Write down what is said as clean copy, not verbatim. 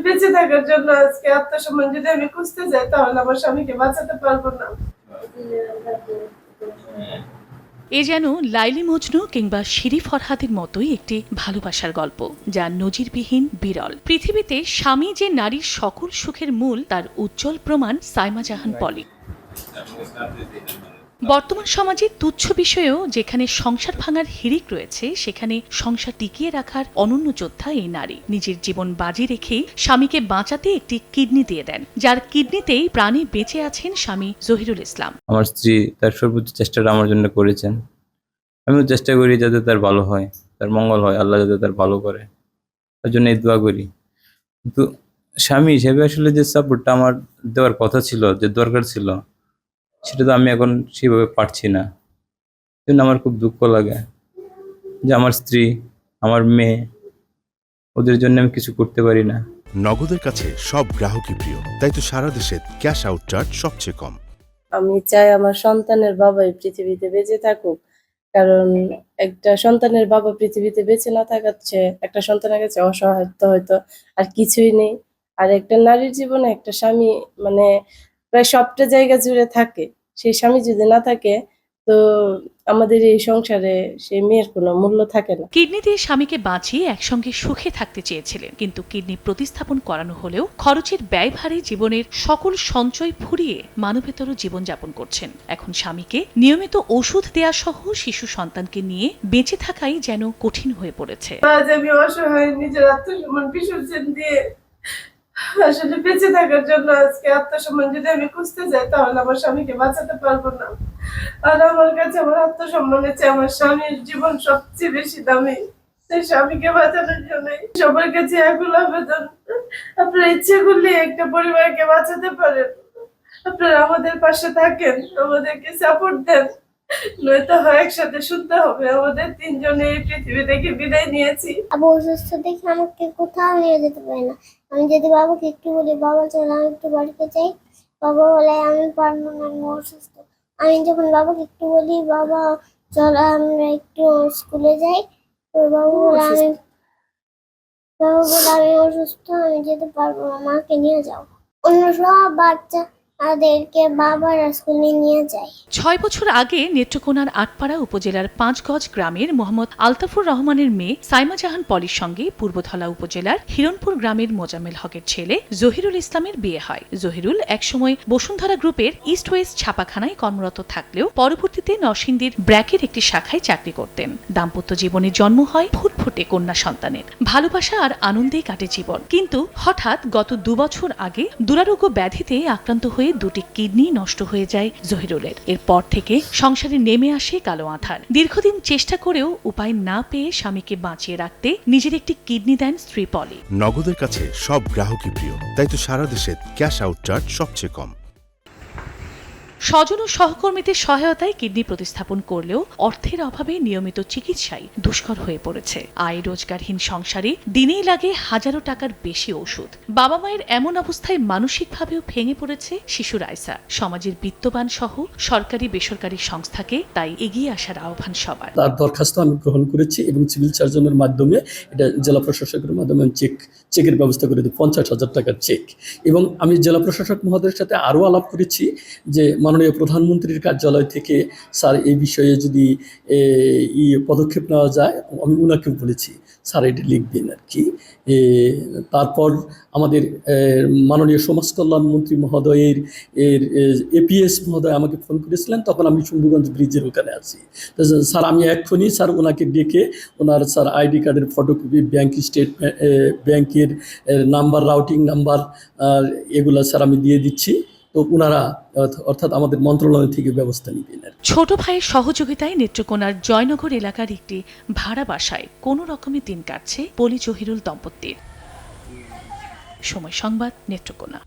বেঁচে থাকার জন্য আজকে আত্মসম্মান যদি আমি খুঁজতে যাই তাহলে আমার স্বামীকে বাঁচাতে পারবো না। এ যেন লাইলি মজনু কিংবা শিরি ফরহাদের মতোই একটি ভালোবাসার গল্প, যা নজিরবিহীন, বিরল। পৃথিবীতে স্বামী যে নারীর সকল সুখের মূল, তার উজ্জ্বল প্রমাণ সাইমা জাহান পলি। বর্তমান সমাজে তুচ্ছ বিষয়েও যেখানে সংসার ভাঙার হিড়িক রয়েছে, সেখানে সংসার টিকিয়ে রাখার অনন্য যোদ্ধা এই নারী। নিজের জীবন বাজি রেখে স্বামীকে বাঁচাতে একটি কিডনি দিয়ে দেন, যার কিডনিতেই প্রাণে বেঁচে আছেন স্বামী জহিরুল ইসলাম। আমার স্ত্রী তার সর্বোচ্চ চেষ্টাটা আমার জন্য করেছেন। আমিও চেষ্টা করি যাতে তার ভালো হয়, তার মঙ্গল হয়, আল্লাহ যাতে তার ভালো করে, তার জন্য দোয়া করি। কিন্তু স্বামী হিসেবে আসলে যে সাপোর্টটা আমার দেওয়ার কথা ছিল, যে দরকার ছিল, সেটা তো আমি এখন সেভাবে পারছি না। জন্য আমার খুব দুঃখ লাগে যে আমার স্ত্রী, আমার মেয়ে, ওদের জন্য আমি কিছু করতে পারি না। নগদের কাছে সব গ্রাহকই প্রিয়, তাই তো সারা দেশে ক্যাশ আউট চার্জ সবচেয়ে কম। আমি চাই আমার সন্তানের বাবাই পৃথিবীতে বেঁচে থাকুক, কারণ একটা সন্তানের বাবা পৃথিবীতে বেঁচে না থাকাচ্ছে একটা সন্তানের কাছে অসহায়ত্ব হয়তো আর কিছুই নেই। আর একটা নারীর জীবনে একটা স্বামী মানে প্রায় সবটা জায়গা জুড়ে থাকে। সেই স্বামী যদি না থাকে তো আমাদের এই সংসারে সেই মেয়ের কোনো মূল্য থাকে না। কিডনি দিয়ে স্বামীকে বাঁচিয়ে একসঙ্গে সুখে থাকতে চেয়েছিলেন, কিন্তু কিডনি প্রতিস্থাপন করানো হলেও খরচের ব্যয়ভারে জীবনের সকল সঞ্চয় ফুরিয়ে মানবেতর জীবনযাপন করছেন। এখন স্বামীকে নিয়মিত ওষুধ দেয়া সহ শিশু সন্তানকে নিয়ে বেঁচে থাকাই যেন কঠিন হয়ে পড়েছে। আজ আমি অসহায়, নিজের আত্মসম্মান বিসর্জন দিয়ে আসলে বেঁচে থাকার জন্য আজকে আত্মসম্মান যদি আমি খুঁজতে যাই তাহলে আমার স্বামীকে বাঁচাতে পারবো না। আর আমার কাছে আমার আত্মসম্মানের চেয়ে আমার স্বামীর জীবন সবচেয়ে বেশি দামি। সেই স্বামীকে বাঁচানোর জন্য সবার কাছে একই আবেদন, আপনারা ইচ্ছে করলে একটা পরিবারকে বাঁচাতে পারেন। আপনারা আমাদের পাশে থাকেন, আমাদেরকে সাপোর্ট দেন, নয়তো হয় একসাথে শুনতে হবে আমাদের তিনজনে এই পৃথিবী থেকে বিদায় নিয়েছি। আবু অসুস্থ দেখে আমাকে কোথাও নিয়ে যেতে পারে না। আমি যদি বাবাকে একটু বলি, বাবা চল আমি একটু বাড়িতে যাই, বাবা বলে আমি পারবো না, আমি অসুস্থ। আমি যখন বাবাকে একটু বলি, বাবা চল আমরা একটু স্কুলে যাই, তো বাবা বলে আমি অসুস্থ, আমি যেতে পারবো না, মাকে নিয়ে যাও। অন্য সব বাচ্চাদেরকে বাবারা স্কুলে নিয়ে যায়। ৬ বছর আগে নেত্রকোনার আটপাড়া উপজেলার ৫ গজ গ্রামের মোহাম্মদ আলতাফুর রহমানের মেয়ে সাইমা জাহান পলির সঙ্গে পূর্বধলা উপজেলার হিরণপুর গ্রামের মোজাম্মেল হকের ছেলে জহিরুল ইসলামের বিয়ে হয়। জহিরুল একসময় বসুন্ধরা গ্রুপের ইস্ট ওয়েস্ট ছাপাখানায় কর্মরত থাকলেও পরবর্তীতে নরসিংদীর ব্র্যাকের একটি শাখায় চাকরি করতেন। দাম্পত্য জীবনে জন্ম হয় ফুটফুটে কন্যা সন্তানের। ভালোবাসা আর আনন্দেই কাটে জীবন। কিন্তু হঠাৎ গত ২ বছর আগে দুরারোগ্য ব্যাধিতে আক্রান্ত হয়ে দুটি কিডনি নষ্ট হয়ে যায় জহিরুলের। এরপর থেকে সংসারে নেমে আসে কালো আঁধার। দীর্ঘদিন চেষ্টা করেও উপায় না পেয়ে স্বামীকে বাঁচিয়ে রাখতে নিজের একটি কিডনি দেন স্ত্রী পলি। নগদের কাছে সব গ্রাহকই প্রিয়, তাই তো সারা দেশে ক্যাশ আউট চার্জ সবচেয়ে কম। স্বজন ও সহকর্মীদের সহায়তায় কিডনি প্রতিস্থাপন করলেও অর্থের অভাবে নিয়মিত চিকিৎসায় দুষ্কর হয়ে পড়েছে। আয় রোজগারহীন সংসারে দিনেই লাগে হাজারো টাকার বেশি ওষুধ। বাবা মায়ের এমন অবস্থায় মানসিকভাবেও ভেঙে পড়েছে শিশু রাইসা। সমাজের বিত্তবান সহ সরকারি বেসরকারি সংস্থাকে তাই এগিয়ে আসার আহ্বান সবার। তার দরখাস্ত আমি গ্রহণ করেছি এবং সিভিল সার্জনের মাধ্যমে এটা জেলা প্রশাসকের মাধ্যমে চেকের ব্যবস্থা করে দিই, 50,000 টাকার চেক। এবং আমি জেলা প্রশাসক মহোদয়ের সাথে আরও আলাপ করেছি যে মাননীয় প্রধানমন্ত্রীর কার্যালয় থেকে স্যার এই বিষয়ে যদি পদক্ষেপ নেওয়া যায়, আমি ওনাকেও বলেছি স্যার এটি লিখবেন আর কি। তারপর আমাদের মাননীয় সমাজ কল্যাণ মন্ত্রী মহোদয়ের এপিএস মহোদয় আমাকে ফোন করেছিলেন, তখন আমি শম্ভুগঞ্জ ব্রিজের ওখানে আছি। তো স্যার আমি এক্ষুনি স্যার ওনাকে ডেকে ওনার স্যার আইডি কার্ডের ফটোকপি, ব্যাংক স্টেটমেন্ট, ব্যাংকের নাম্বার, রাউটিং নাম্বার এগুলো স্যার আমি দিয়ে দিচ্ছি। তো ওনারা অর্থাৎ আমাদের মন্ত্রণালয় থেকে ব্যবস্থা নেবেন। ছোট ভাইয়ের সহযোগিতায় নেত্রকোনার জয়নগর এলাকার একটি ভাড়া বাসায় কোনো রকমে দিন কাটছে পলি জহিরুল দম্পতির। সময় সংবাদ, নেত্রকোনা।